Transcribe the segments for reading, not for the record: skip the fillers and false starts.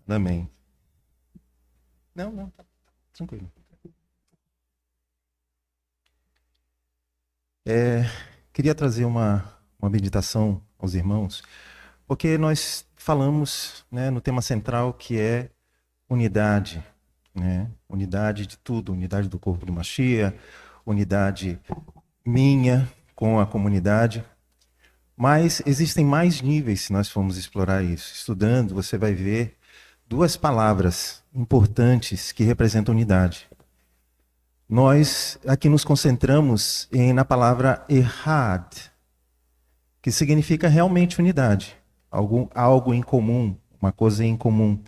Amém. Não, tá tranquilo. Queria trazer uma meditação aos irmãos, porque nós falamos, né, no tema central que é unidade, né? Unidade de tudo, unidade do corpo de Mashiach, unidade minha com a comunidade. Mas existem mais níveis se nós formos explorar isso. Estudando, você vai ver duas palavras importantes que representam unidade. Nós aqui nos concentramos na palavra Ehad, que significa realmente unidade, algo em comum, uma coisa em comum.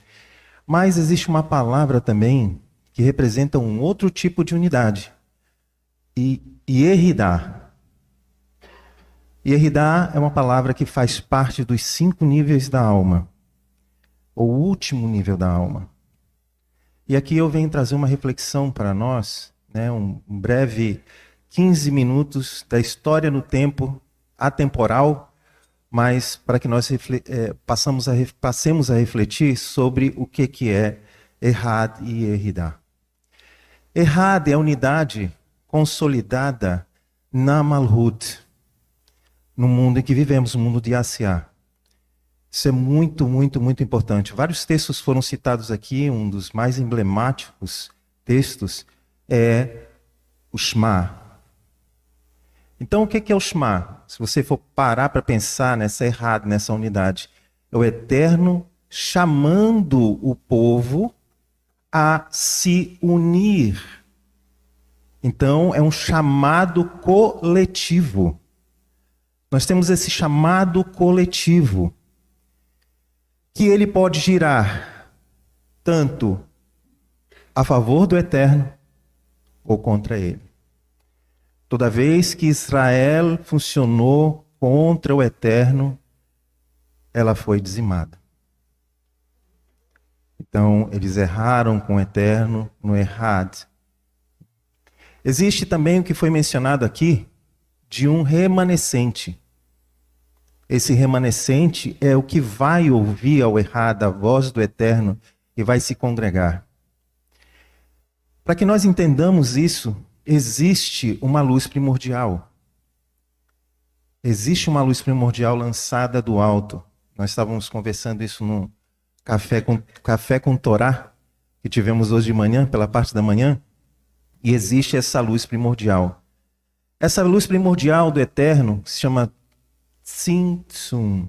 Mas existe uma palavra também que representa um outro tipo de unidade, Yeridá. Yeridá é uma palavra que faz parte dos 5 níveis da alma, o último nível da alma. E aqui eu venho trazer uma reflexão para nós, né, um breve 15 minutos da história no tempo atemporal, mas para que nós passemos a refletir sobre o que é Ehad e Yeridá. Ehad é a unidade consolidada na Malhut, no mundo em que vivemos, o mundo de Asiá. Isso é muito, muito, muito importante. Vários textos foram citados aqui, um dos mais emblemáticos textos é o Shema. Então, o que é o Shema? Se você for parar para pensar nessa errada, nessa unidade, é o Eterno chamando o povo a se unir. Então, é um chamado coletivo. Nós temos esse chamado coletivo, que ele pode girar tanto a favor do Eterno ou contra ele. Toda vez que Israel funcionou contra o Eterno, ela foi dizimada. Então, eles erraram com o Eterno no Ehad. Existe também o que foi mencionado aqui, de um remanescente. Esse remanescente é o que vai ouvir ao Ehad a voz do Eterno e vai se congregar. Para que nós entendamos isso, existe uma luz primordial. Existe uma luz primordial lançada do alto. Nós estávamos conversando isso no café com Torá, que tivemos hoje de manhã, pela parte da manhã, e existe essa luz primordial. Essa luz primordial do Eterno se chama Tzimtzum.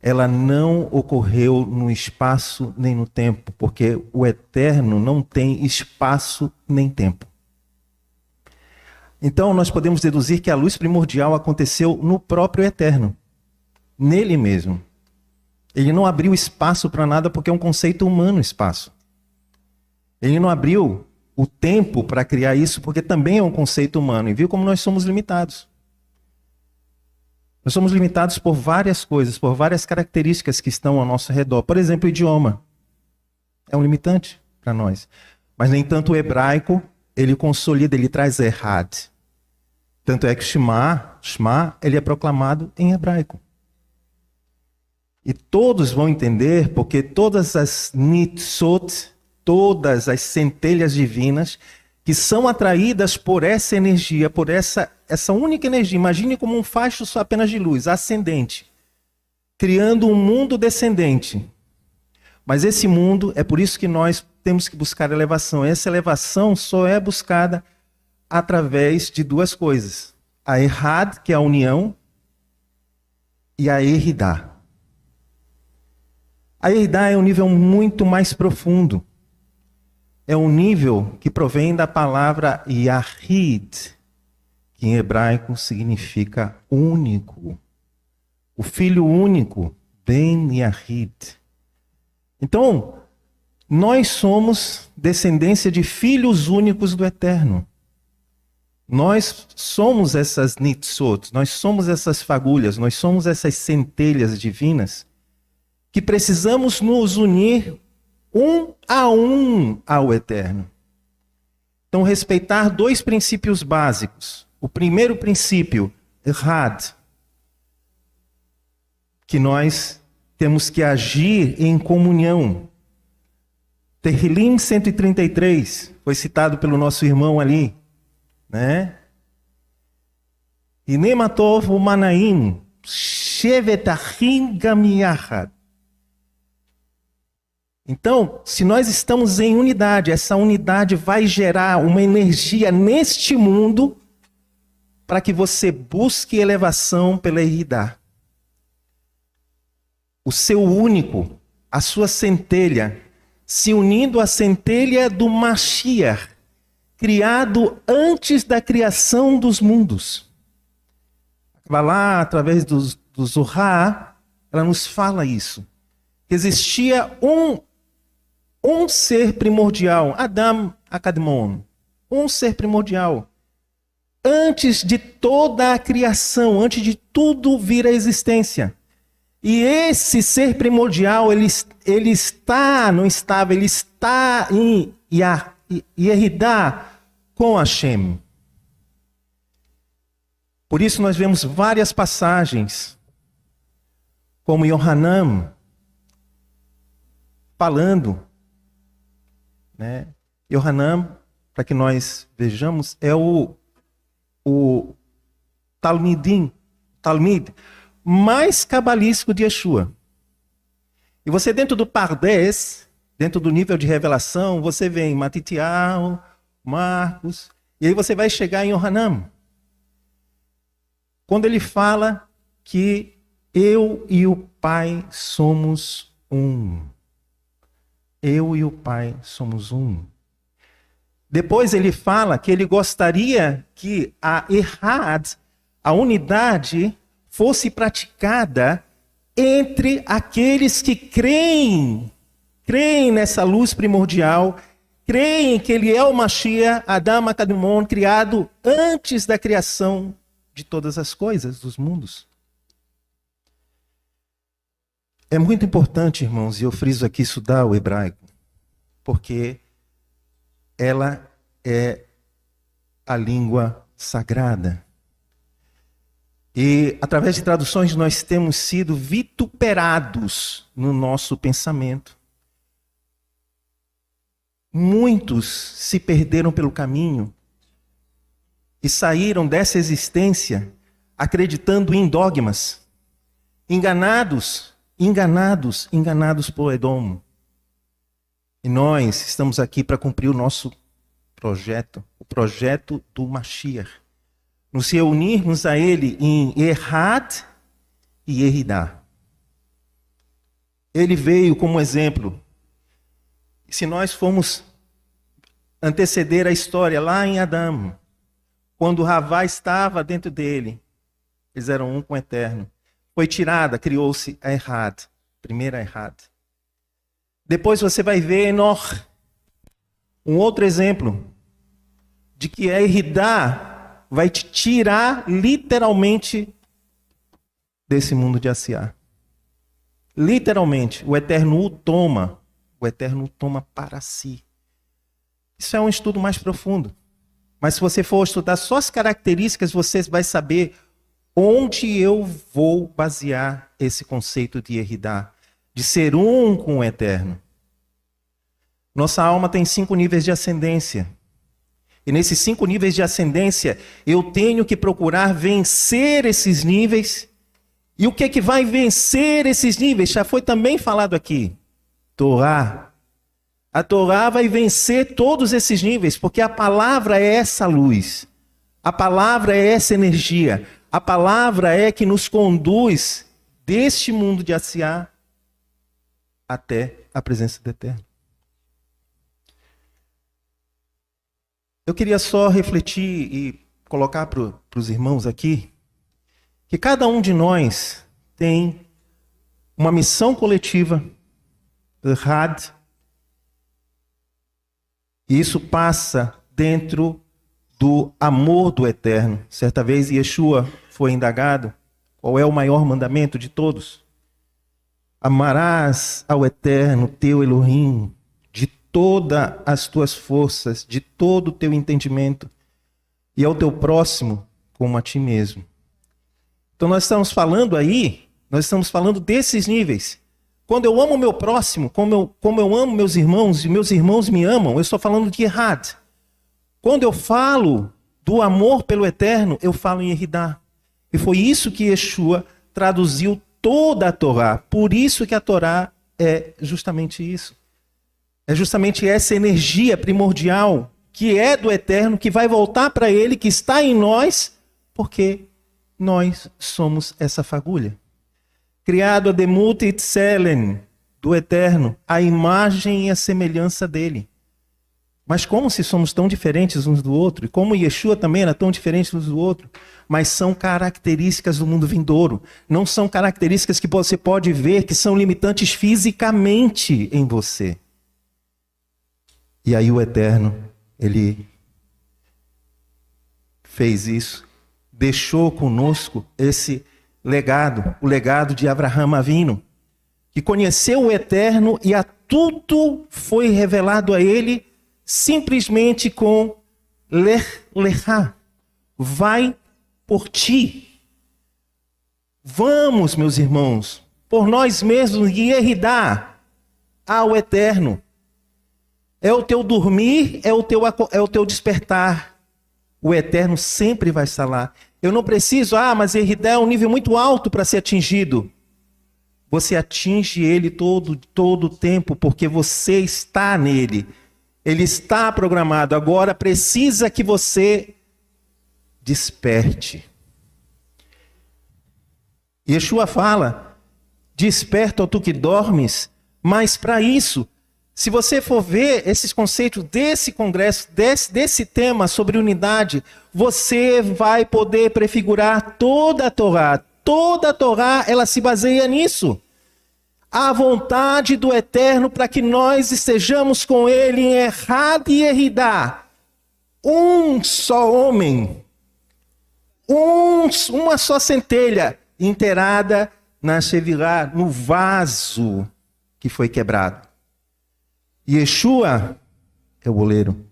Ela não ocorreu no espaço nem no tempo, porque o Eterno não tem espaço nem tempo. Então nós podemos deduzir que a luz primordial aconteceu no próprio Eterno, nele mesmo. Ele não abriu espaço para nada porque é um conceito humano espaço. Ele não abriu o tempo para criar isso porque também é um conceito humano. E viu como nós somos limitados. Nós somos limitados por várias coisas, por várias características que estão ao nosso redor. Por exemplo, o idioma. É um limitante para nós. Mas, nem tanto o hebraico, ele consolida, ele traz errad. Tanto é que Shema, ele é proclamado em hebraico. E todos vão entender, porque todas as nitzot, todas as centelhas divinas, que são atraídas por essa energia, por essa única energia. Imagine como um facho só apenas de luz, ascendente, criando um mundo descendente. Mas esse mundo, é por isso que nós temos que buscar elevação. Essa elevação só é buscada através de duas coisas. A Ehad, que é a união, e a Yeridá. A Yeridá é um nível muito mais profundo. É um nível que provém da palavra Yahid, que em hebraico significa único. O filho único, Ben Yahid. Então, nós somos descendência de filhos únicos do Eterno. Nós somos essas nitzot, nós somos essas fagulhas, nós somos essas centelhas divinas que precisamos nos unir um ao Eterno. Então, respeitar 2 princípios básicos. O primeiro princípio, Ehad, que nós temos que agir em comunhão. Tehillim 133, foi citado pelo nosso irmão ali, né? Hine ma tov umanaim, shevet achim gam yachad. Então, se nós estamos em unidade, essa unidade vai gerar uma energia neste mundo para que você busque elevação pela Eridá. O seu único, a sua centelha, se unindo à centelha do Mashiach, criado antes da criação dos mundos. Vai lá, através do Zohar, ela nos fala isso. Existia um ser primordial, Adam Akadmon, um ser primordial. Antes de toda a criação, antes de tudo vir à existência. E esse ser primordial, ele está, não estava, ele está em Yeridá com Hashem. Por isso nós vemos várias passagens, como Yohanan, falando, né? Yohanan, para que nós vejamos, é o Talmid mais cabalístico de Yeshua. E você dentro do Pardes, dentro do nível de revelação, você vê em Matitiao, Marcos, e aí você vai chegar em Yohanan. Quando ele fala que eu e o Pai somos um. Eu e o Pai somos um. Depois ele fala que ele gostaria que a Erhad, a unidade, fosse praticada entre aqueles que creem nessa luz primordial, creem que ele é o Mashiach, Adam Akadmon, criado antes da criação de todas as coisas, dos mundos. É muito importante, irmãos, e eu friso aqui estudar o hebraico, porque ela é a língua sagrada. E através de traduções nós temos sido vituperados no nosso pensamento. Muitos se perderam pelo caminho e saíram dessa existência acreditando em dogmas, enganados por Edom. E nós estamos aqui para cumprir o nosso projeto, o projeto do Mashiach. Nos reunirmos a ele em Erhad e Yeridá. Ele veio como exemplo. E se nós formos anteceder a história lá em Adão, quando Havá estava dentro dele, eles eram um com o Eterno. Foi tirada, criou-se a Erhad, primeira Erhad. Depois você vai ver Enoch, um outro exemplo de que a Eridá vai te tirar literalmente desse mundo de Asiá. Literalmente, o Eterno o toma para si. Isso é um estudo mais profundo. Mas se você for estudar só as características, você vai saber onde eu vou basear esse conceito de Eridá, de ser um com o Eterno. Nossa alma tem 5 níveis de ascendência. E nesses 5 níveis de ascendência, eu tenho que procurar vencer esses níveis. E o que é que vai vencer esses níveis? Já foi também falado aqui. Torá. A Torá vai vencer todos esses níveis, porque a palavra é essa luz. A palavra é essa energia. A palavra é que nos conduz deste mundo de Asiá até a presença do Eterno. Eu queria só refletir e colocar para os irmãos aqui que cada um de nós tem uma missão coletiva, Erhad, e isso passa dentro do amor do Eterno. Certa vez Yeshua foi indagado qual é o maior mandamento de todos. Amarás ao Eterno teu Elohim de todas as tuas forças, de todo o teu entendimento, e ao teu próximo como a ti mesmo. Então nós estamos falando desses níveis. Quando eu amo o meu próximo, como eu amo meus irmãos e meus irmãos me amam, eu estou falando de Errad. Quando eu falo do amor pelo eterno, eu falo em Eridá. E foi isso que Yeshua traduziu toda a Torá. Por isso que a Torá é justamente isso. É justamente essa energia primordial que é do eterno, que vai voltar para ele, que está em nós, porque nós somos essa fagulha. Criado a Demut et Selen, do eterno, a imagem e a semelhança dele. Mas como se somos tão diferentes uns do outro, e como Yeshua também era tão diferente uns do outro, mas são características do mundo vindouro. Não são características que você pode ver que são limitantes fisicamente em você. E aí o Eterno, ele fez isso, deixou conosco esse legado, o legado de Abraham Avinu, que conheceu o Eterno e a tudo foi revelado a ele simplesmente com Lechá, vai por ti. Vamos, meus irmãos, por nós mesmos e Eridá ao Eterno. É o teu dormir, é o teu despertar. O Eterno sempre vai estar lá. Eu não preciso, mas Eridá é um nível muito alto para ser atingido. Você atinge ele todo o tempo, porque você está nele. Ele está programado. Agora precisa que você desperte. Yeshua fala, desperta, ó tu que dormes, mas para isso, se você for ver esses conceitos desse congresso, desse tema sobre unidade, você vai poder prefigurar toda a Torá. Toda a Torá, ela se baseia nisso. A vontade do Eterno para que nós estejamos com Ele em Errad e Eridá. Um só homem, uma só centelha inteirada na Shevirá, no vaso que foi quebrado. Yeshua é o oleiro.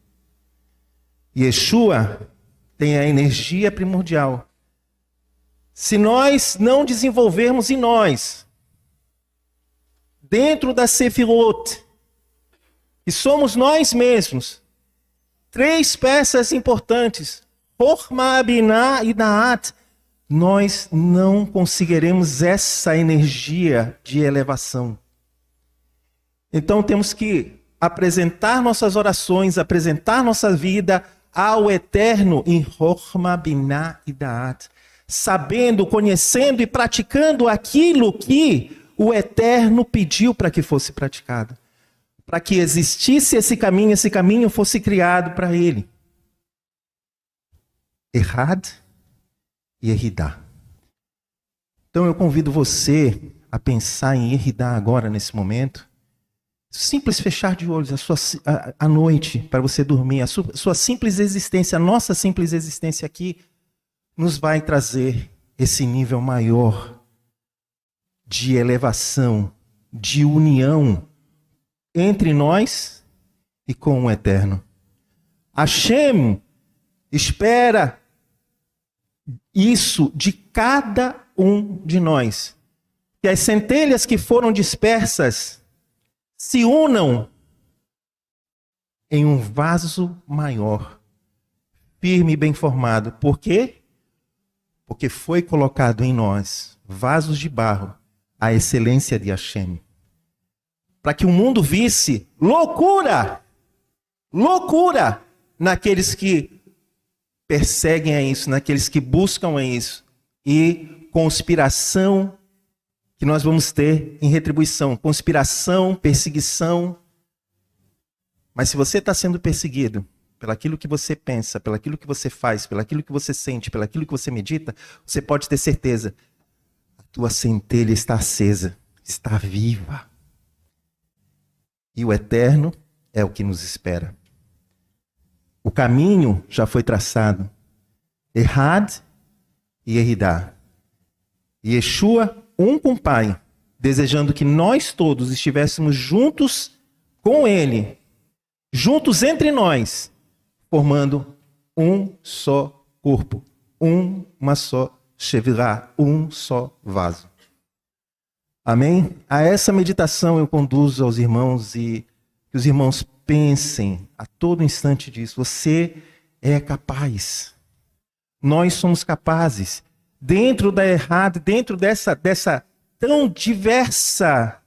Yeshua tem a energia primordial. Se nós não desenvolvermos em nós, dentro da Sefirot, que somos nós mesmos, 3 peças importantes, Chokhmah, Binah e Da'at, nós não conseguiremos essa energia de elevação. Então temos que apresentar nossas orações, apresentar nossa vida ao Eterno em Chokhmah, Binah e Da'at, sabendo, conhecendo e praticando aquilo que o Eterno pediu para que fosse praticado. Para que existisse esse caminho fosse criado para ele. Errad e Eridá. Então eu convido você a pensar em Eridá agora, nesse momento. Simples fechar de olhos a noite para você dormir. A sua simples existência, a nossa simples existência aqui, nos vai trazer esse nível maior de elevação, de união entre nós e com o Eterno. Hashem espera isso de cada um de nós. Que as centelhas que foram dispersas se unam em um vaso maior, firme e bem formado. Por quê? Porque foi colocado em nós vasos de barro, a excelência de Hashem. Para que o mundo visse loucura naqueles que perseguem a isso, naqueles que buscam a isso, e conspiração que nós vamos ter em retribuição, conspiração, perseguição. Mas se você está sendo perseguido pelaquilo que você pensa, pelaquilo que você faz, pelaquilo que você sente, pelaquilo que você medita, você pode ter certeza, a tua centelha está acesa, está viva. E o Eterno é o que nos espera. O caminho já foi traçado. Errad e Eridá. Yeshua, um com o Pai, desejando que nós todos estivéssemos juntos com Ele, juntos entre nós, formando um só corpo, uma só Shevirá, um só vaso. Amém? A essa meditação eu conduzo aos irmãos e que os irmãos pensem a todo instante disso. Você é capaz. Nós somos capazes. Dentro da errada, dentro dessa tão diversa,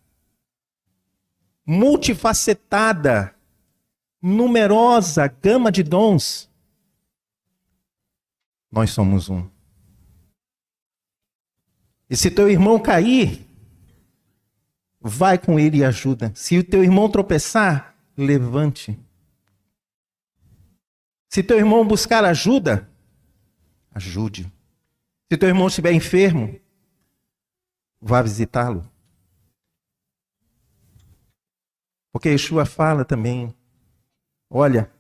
multifacetada, numerosa gama de dons, nós somos um. E se teu irmão cair, vai com ele e ajuda. Se o teu irmão tropeçar, levante. Se teu irmão buscar ajuda, ajude. Se teu irmão estiver enfermo, vá visitá-lo. Porque Yeshua fala também, olha,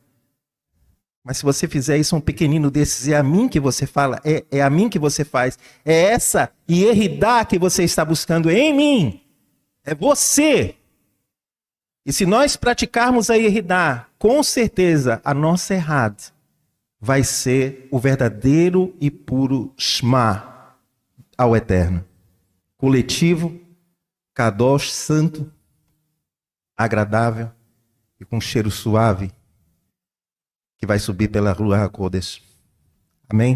mas se você fizer isso a um pequenino desses, é a mim que você fala, é a mim que você faz. É essa Yeridá que você está buscando em mim. É você. E se nós praticarmos a Yeridá, com certeza a nossa errada vai ser o verdadeiro e puro Shema ao Eterno. Coletivo, Kadosh, santo, agradável e com cheiro suave que vai subir pela Ruach HaKodesh. Amém?